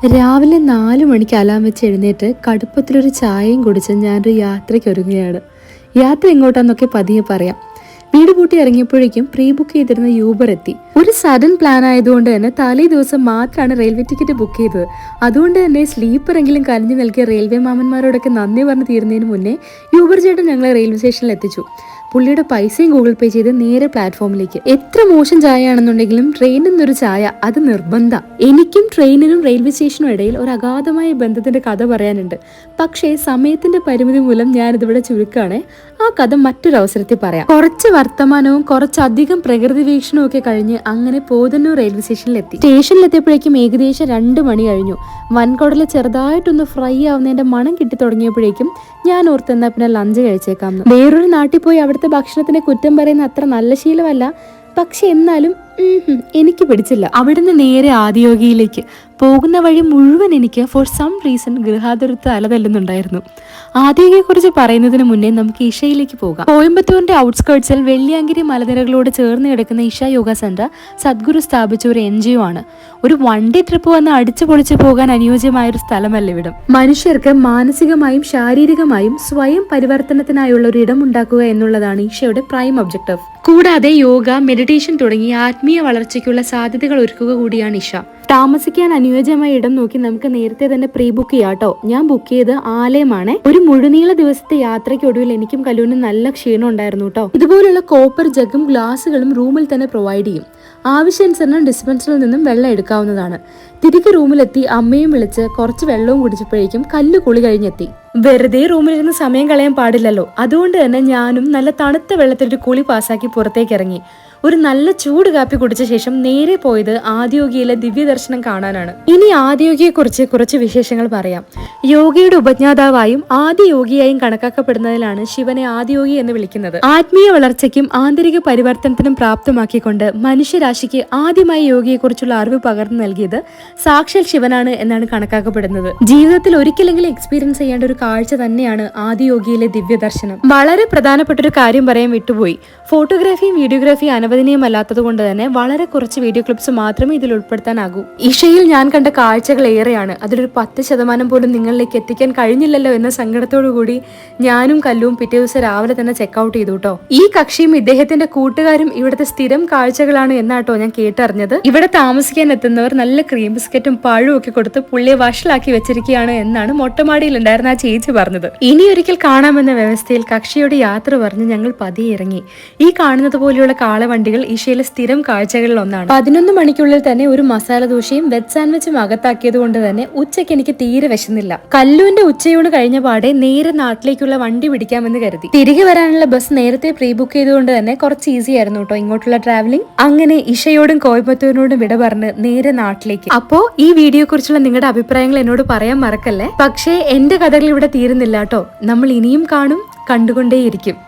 രാവിലെ 4 മണിക്ക് അലാം വെച്ച് എഴുന്നേറ്റ് കടുപ്പത്തിലൊരു ചായയും കുടിച്ച് ഞാനൊരു യാത്രയ്ക്ക് ഒരുങ്ങുകയാണ്. യാത്ര എങ്ങോട്ടാന്നൊക്കെ പതിയെ പറയാം. വീട് പൂട്ടി ഇറങ്ങിയപ്പോഴേക്കും പ്രീ ബുക്ക് ചെയ്തിരുന്ന യൂബർ എത്തി. ഒരു സഡൻ പ്ലാൻ ആയതുകൊണ്ട് തന്നെ തലേ ദിവസം മാത്രമാണ് റെയിൽവേ ടിക്കറ്റ് ബുക്ക് ചെയ്തത്. അതുകൊണ്ട് തന്നെ സ്ലീപ്പർ എങ്കിലും കനിഞ്ഞു നൽകിയ റെയിൽവേ മാമന്മാരോടൊക്കെ നന്ദി പറഞ്ഞ് തീരുന്നതിന് മുന്നേ യൂബർ ചേട്ടൻ ഞങ്ങളെ റെയിൽവേ സ്റ്റേഷനിൽ എത്തിച്ചു. പുള്ളിയുടെ പൈസയും ഗൂഗിൾ പേ ചെയ്ത് നേരെ പ്ലാറ്റ്ഫോമിലേക്ക്. എത്ര മോശം ചായ ആണെന്നുണ്ടെങ്കിലും ട്രെയിനിൽ നിന്നൊരു ചായ അത് നിർബന്ധ. എനിക്കും ട്രെയിനിനും റെയിൽവേ സ്റ്റേഷനും ഇടയിൽ ഒരു അഗാധമായ ബന്ധത്തിന്റെ കഥ പറയാനുണ്ട്. പക്ഷേ സമയത്തിന്റെ പരിമിതി മൂലം ഞാനിതിവിടെ ചുരുക്കാണ്. ആ കഥ മറ്റൊരു അവസരത്തിൽ പറയാം. കുറച്ച് വർത്തമാനവും കുറച്ചധികം പ്രകൃതി വീക്ഷണവും ഒക്കെ കഴിഞ്ഞ് അങ്ങനെ പോതന്നൂർ റെയിൽവേ സ്റ്റേഷനിലെത്തി. സ്റ്റേഷനിലെത്തിയപ്പോഴേക്കും ഏകദേശം 2 മണി കഴിഞ്ഞു. വൻകുടല് ചെറുതായിട്ടൊന്ന് ഫ്രൈ ആവുന്നതിന്റെ മണം കിട്ടി തുടങ്ങിയപ്പോഴേക്കും ഞാൻ ഓർത്തെന്നാ പിന്നെ ലഞ്ച് കഴിച്ചേക്കാം. വേറൊരു നാട്ടിൽ പോയി അവിടുത്തെ ഭക്ഷണത്തിനെ കുറ്റം പറയുന്ന അത്ര നല്ല ശീലമല്ല. പക്ഷെ എന്നാലും എനിക്ക് പിടിച്ചില്ല. അവിടുന്ന് നേരെ ആദിയോഗിയിലേക്ക് പോകുന്ന വഴി മുഴുവൻ എനിക്ക് ഫോർ സം റീസൺ ഗൃഹാതുരത്ത് അലതല്ലുന്നുണ്ടായിരുന്നു. ആദിയോഗിയെ കുറിച്ച് പറയുന്നതിന് മുന്നേ നമുക്ക് ഇഷയിലേക്ക് പോകാം. കോയമ്പത്തൂരിന്റെ ഔട്ട്സ്കേർട്സിൽ വെള്ളിയാങ്കിരി മലനിരകളോട് ചേർന്ന് കിടക്കുന്ന ഇഷ യോഗ സെന്റർ സദ്ഗുരു സ്ഥാപിച്ച ഒരു NGO ആണ്. ഒരു വണ്ടി ട്രിപ്പ് വന്ന് അടിച്ചു പൊളിച്ചു പോകാൻ അനുയോജ്യമായ ഒരു സ്ഥലമല്ല ഇവിടം. മനുഷ്യർക്ക് മാനസികമായും ശാരീരികമായും സ്വയം പരിവർത്തനത്തിനായുള്ള ഒരു ഇടം ഉണ്ടാക്കുക എന്നുള്ളതാണ് ഇഷയുടെ പ്രൈം ഒബ്ജക്റ്റീവ്. കൂടാതെ യോഗ, മെഡിറ്റേഷൻ തുടങ്ങി ആത്മീയ വളർച്ചയ്ക്കുള്ള സാധ്യതകൾ ഒരുക്കുക കൂടിയാണ് ഇഷ. താമസിക്കാൻ അനുയോജ്യമായ ഇടം നോക്കി നമുക്ക് നേരത്തെ തന്നെ പ്രീ ബുക്ക് ചെയ്യാട്ടോ. ഞാൻ ബുക്ക് ചെയ്ത് ആലയമാണ്. ഒരു മുഴുനീള ദിവസത്തെ യാത്രയ്ക്കൊടുവിൽ എനിക്കും കല്ലൂരിനും നല്ല ക്ഷീണം ഉണ്ടായിരുന്നു കേട്ടോ. ഇതുപോലുള്ള കോപ്പർ ജഗും ഗ്ലാസുകളും റൂമിൽ തന്നെ പ്രൊവൈഡ് ചെയ്യും. ആവശ്യാനുസരണം ഡിസ്പെൻസറിൽ നിന്നും വെള്ളം എടുക്കാവുന്നതാണ്. തിരികെ റൂമിലെത്തി അമ്മയും വിളിച്ച് കുറച്ച് വെള്ളവും കുടിച്ചപ്പോഴേക്കും കല്ല് കുളി കഴിഞ്ഞെത്തി. വെറുതെ റൂമിലിരുന്ന് സമയം കളയാൻ പാടില്ലല്ലോ. അതുകൊണ്ട് തന്നെ ഞാനും നല്ല തണുത്ത വെള്ളത്തിലൊരു കുളി പാസാക്കി പുറത്തേക്ക് ഇറങ്ങി. ഒരു നല്ല ചൂട് കാപ്പി കുടിച്ച ശേഷം നേരെ പോയത് ആദിയോഗിയിലെ ദിവ്യദർശനം കാണാനാണ്. ഇനി ആദിയോഗിയെ കുറിച്ച് കുറച്ച് വിശേഷങ്ങൾ പറയാം. യോഗയുടെ ഉപജ്ഞാതാവായും ആദിയോഗിയായും കണക്കാക്കപ്പെടുന്നതിലാണ് ശിവനെ ആദിയോഗി എന്ന് വിളിക്കുന്നത്. ആത്മീയ വളർച്ചയ്ക്കും ആന്തരിക പരിവർത്തനത്തിനും പ്രാപ്തമാക്കിക്കൊണ്ട് മനുഷ്യരാശിക്ക് ആദ്യമായി യോഗയെക്കുറിച്ചുള്ള അറിവ് പകർന്നു നൽകിയത് സാക്ഷാൽ ശിവനാണ് എന്നാണ് കണക്കാക്കപ്പെടുന്നത്. ജീവിതത്തിൽ ഒരിക്കലെങ്കിലും എക്സ്പീരിയൻസ് ചെയ്യേണ്ട ഒരു കാഴ്ച തന്നെയാണ് ആദിയോഗിയിലെ ദിവ്യദർശനം. വളരെ പ്രധാനപ്പെട്ട ഒരു കാര്യം പറയാൻ വിട്ടുപോയി. ഫോട്ടോഗ്രാഫിയും വീഡിയോഗ്രാഫിയും അനുവദനീയമല്ലാത്തത് കൊണ്ട് തന്നെ വളരെ കുറച്ച് വീഡിയോ ക്ലിപ്സ് മാത്രമേ ഇതിൽ ഉൾപ്പെടുത്താനാകൂ. ഇഷയിൽ ഞാൻ കണ്ട കാഴ്ചകൾ ഏറെയാണ്. അതിലൊരു 10% പോലും നിങ്ങളിലേക്ക് എത്തിക്കാൻ കഴിഞ്ഞില്ലല്ലോ എന്ന സങ്കടത്തോടു കൂടി ഞാനും കല്ലുവും പിറ്റേ ദിവസം രാവിലെ തന്നെ ചെക്കൗട്ട് ചെയ്തു കേട്ടോ. ഈ കക്ഷിയും ഇദ്ദേഹത്തിന്റെ കൂട്ടുകാരും ഇവിടുത്തെ സ്ഥിരം കാഴ്ചകളാണ് എന്നാട്ടോ ഞാൻ കേട്ടറിഞ്ഞത്. ഇവിടെ താമസിക്കാൻ എത്തുന്നവർ നല്ല ക്രീം ബിസ്ക്കറ്റും പഴവും ഒക്കെ കൊടുത്ത് പുള്ളിയെ വഷളാക്കി വെച്ചിരിക്കുകയാണ് എന്നാണ് മൊട്ടമാടിയിൽ ഉണ്ടായിരുന്ന ആ ചേച്ചി പറഞ്ഞത്. ഇനി ഒരിക്കൽ കാണാമെന്ന വ്യവസ്ഥയിൽ കക്ഷിയോട് യാത്ര പറഞ്ഞ് ഞങ്ങൾ പതിയെ ഇറങ്ങി. ഈ കാണുന്നത് പോലെയുള്ള കാളവണ്ടികൾ ഇഷയിലെ സ്ഥിരം കാഴ്ചകളിൽ ഒന്നാണ്. 11 മണിക്കുള്ളിൽ തന്നെ ഒരു മസാല ദോശയും വെജ് സാൻഡ്വിച്ചും അകത്താക്കിയത് കൊണ്ട് തന്നെ ഉച്ചയ്ക്ക് എനിക്ക് തീരെ വിശന്നില്ല. കല്ലുവിന്റെ ഉച്ചയൂണ് കഴിഞ്ഞ പാടെ നേരെ നാട്ടിലേക്കുള്ള വണ്ടി പിടിക്കാമെന്ന് കരുതി. തിരികെ വരാനുള്ള ബസ് നേരത്തെ പ്രീ ബുക്ക് ചെയ്തുകൊണ്ട് തന്നെ കുറച്ച് ഈസി ആയിരുന്നു കേട്ടോ ഇങ്ങോട്ടുള്ള ട്രാവലിംഗ്. അങ്ങനെ ഇഷയോടും കോയമ്പത്തൂരിനോടും വിട പറഞ്ഞ് നേരെ നാട്ടിലേക്ക്. അപ്പോ ഈ വീഡിയോ കുറിച്ചുള്ള നിങ്ങളുടെ അഭിപ്രായങ്ങൾ എന്നോട് പറയാൻ മറക്കല്ലേ. പക്ഷേ എന്റെ കഥകൾ ഇവിടെ തീരുന്നില്ല കേട്ടോ. നമ്മൾ ഇനിയും കാണും, കണ്ടുകൊണ്ടേയിരിക്കും.